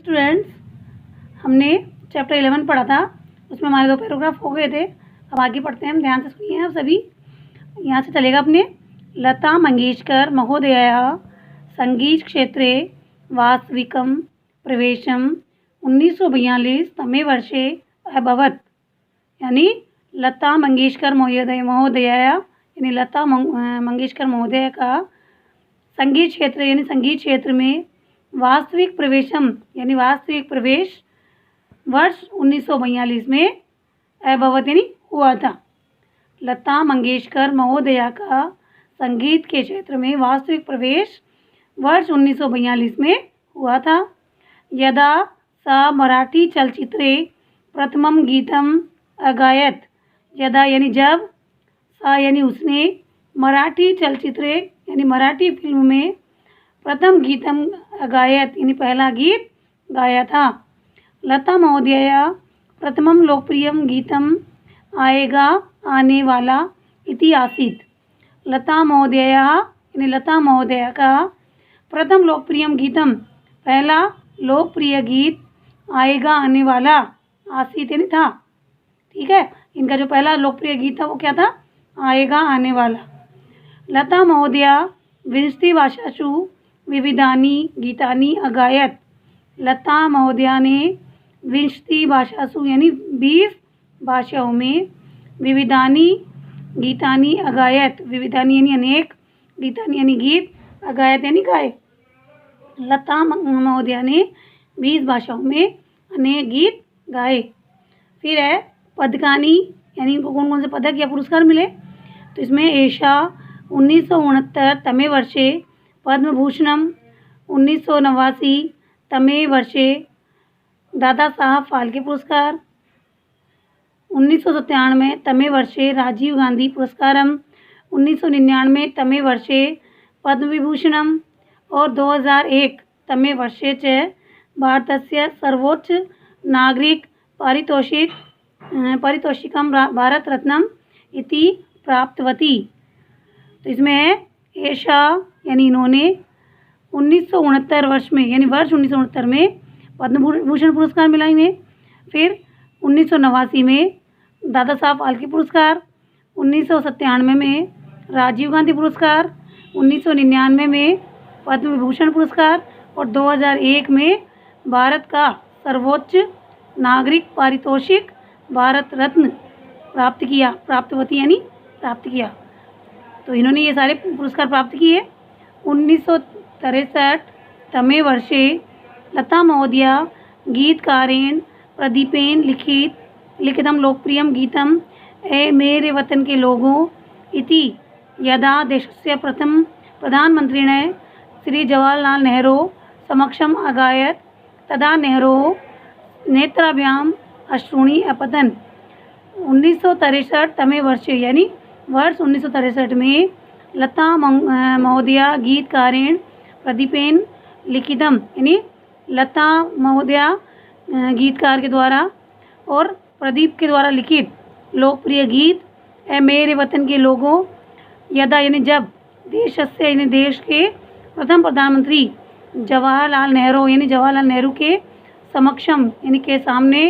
Students, हमने chapter 11 पढ़ा था। उसमें हमारे 2 पैराग्राफ हो गए थे। अब आगे पढ़ते हैं हम। ध्यान से सुनिए आप सभी। यहाँ से चलेगा अपने। लता मंगेशकर महोदयायाः सङ्गीतक्षेत्रे वास्तविकं प्रवेशं 1942 तमे वर्षे अभवत्। यानी लता मंगेशकर महोदयायाः यानी लता मंगेशकर महोदया का संगीत क्षेत्र यानी संगीत क्षेत्र में वास्तविक प्रवेशम यानी वास्तविक प्रवेश वर्ष 1942 में अभवत यानी हुआ था। लता मंगेशकर महोदया का संगीत के क्षेत्र में वास्तविक प्रवेश वर्ष 1942 में हुआ था। यदा सा मराठी चलचित्रे प्रथमं गीतम अगायत। यदा यानी जब, सा यानी उसने, मराठी चलचित्रे यानी मराठी फिल्म में प्रथम गीतम अगायत यानी पहला गीत गाया था। लता महोदया प्रथमं लोकप्रियं गीतम आएगा आने वाला इति आसीत्। लता महोदया यानी लता महोदया का प्रथम लोकप्रिय गीतम पहला लोकप्रिय गीत आएगा आने वाला आसीत् यानी था। ठीक है, इनका जो पहला लोकप्रिय गीत था वो क्या था? आएगा आने वाला। लता महोदया विंशति भाषासु विविधानि गीतानि अगायत। लता महोदया ने विंशति भाषासु यानी 20 भाषाओं में विविधानि गीतानि अगायत। विविधानि यानी अनेक, गीतानि यानी गीत, अगायत यानी गाए। लता महोदया ने 20 भाषाओं में अनेक गीत गाए। फिर है पदकानि यानी इनको कौन कौन से पदक या पुरस्कार मिले। तो इसमें एषा 1969 तमे वर्षे पद्म भूषणम, 1989 तमे वर्षे दादा साहब फाल्के पुरस्कार, 1997 तमे वर्षे राजीव गांधी पुरस्कारम, 1999 तमे वर्षे पद्म विभूषणम और 2001 तमे वर्षे च भारतस्य सर्वोच्च नागरिक पारितोषिकम भारत रत्नम इति प्राप्तवती। तो इसमें है एषा यानी इन्होंने 1969 वर्ष में यानी वर्ष 1969 में पद्म भूषण पुरस्कार मिला इन्हें। फिर 1989 में दादा साहब फाल्के पुरस्कार, 1997 में राजीव गांधी पुरस्कार, 1999 में पद्म विभूषण पुरस्कार और 2001 में भारत का सर्वोच्च नागरिक पारितोषिक भारत रत्न प्राप्तवती यानी प्राप्त किया। तो इन्होंने ये सारे पुरस्कार प्राप्त किए। 1963 तमे वर्षे लता महोदया गीतकारेण प्रदीपेन लिखितं लोकप्रियं गीतम ए मेरे वतन के लोगों इति यदा देशस्य प्रथम प्रधानमन्त्रिणे श्री जवाहरलाल नेहरू समक्षम अगायत तदा नेहरू नेत्राभ्याम अश्रूणि अपतन। 1963 तमे वर्षे यानी वर्ष 1963 में लता महोदया गीतकारेण प्रदीपेन लिखितम यानी लता महोदया गीतकार के द्वारा और प्रदीप के द्वारा लिखित लोकप्रिय गीत ए मेरे वतन के लोगों यदा यानी जब देशस्य यानी देश के प्रथम प्रधानमंत्री जवाहरलाल नेहरू यानी जवाहरलाल नेहरू के समक्षम यानी के सामने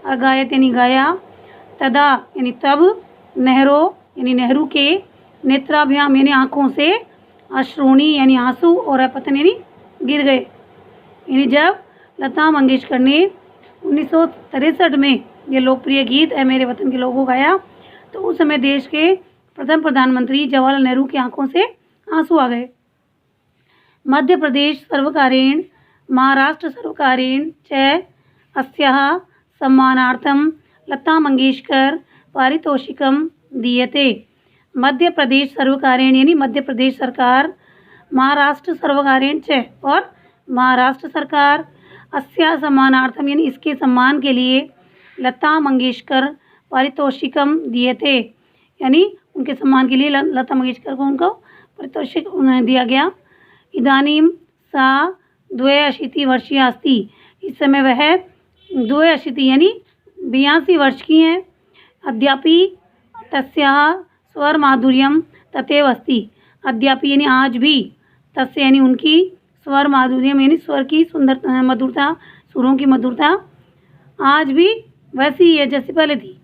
अगायत यानी गाया तदा यानी तब नेहरू यानी नेहरू के नेत्राभ्याम यानी आँखों से अश्रूणी यानी आंसू और अपतन यानी गिर गए। यानी जब लता मंगेशकर ने 1963 में ये लोकप्रिय गीत है मेरे वतन के लोगों गाया तो उस समय देश के प्रथम प्रधानमंत्री जवाहरलाल नेहरू की आंखों से आंसू आ गए। मध्य प्रदेश सर्वकारेण महाराष्ट्र सर्वकारेण च अस्याः सम्मानार्थं लता मंगेशकर पारितोषिकम दीयते। मध्य प्रदेश सर्वकारेण यानी मध्य प्रदेश सरकार, महाराष्ट्र सर्वकारेण च और महाराष्ट्र सरकार, अस्या सम्मानार्थम यानी इसके सम्मान के लिए लता मंगेशकर पारितोषिकम दीयते यानी उनके सम्मान के लिए लता मंगेशकर को उनको पारितोषिक दिया गया। इदानीं सा 82 वर्षीया अस्ति। इस समय वह 82 यानी 82 वर्ष की हैं। अद्यापि तस्याः स्वर माधुर्यम तथैव अस्ति। अद्यापि यानी आज भी, तस्य यानी उनकी, स्वर माधुर्यम यानी स्वर की सुंदर मधुरता सुरों की मधुरता आज भी वैसी ही है जैसी पहले थी।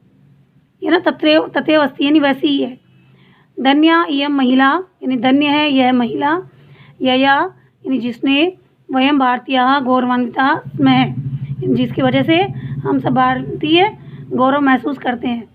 ये ना तथैव अस्ति यानी वैसी ही है। धन्या इयं महिला यानी धन्य है यह महिला, यया यानी जिसने, वयम भारतीयाः गौरवान्विताः स्मः जिसकी वजह से हम सब भारतीय गौरव महसूस करते हैं।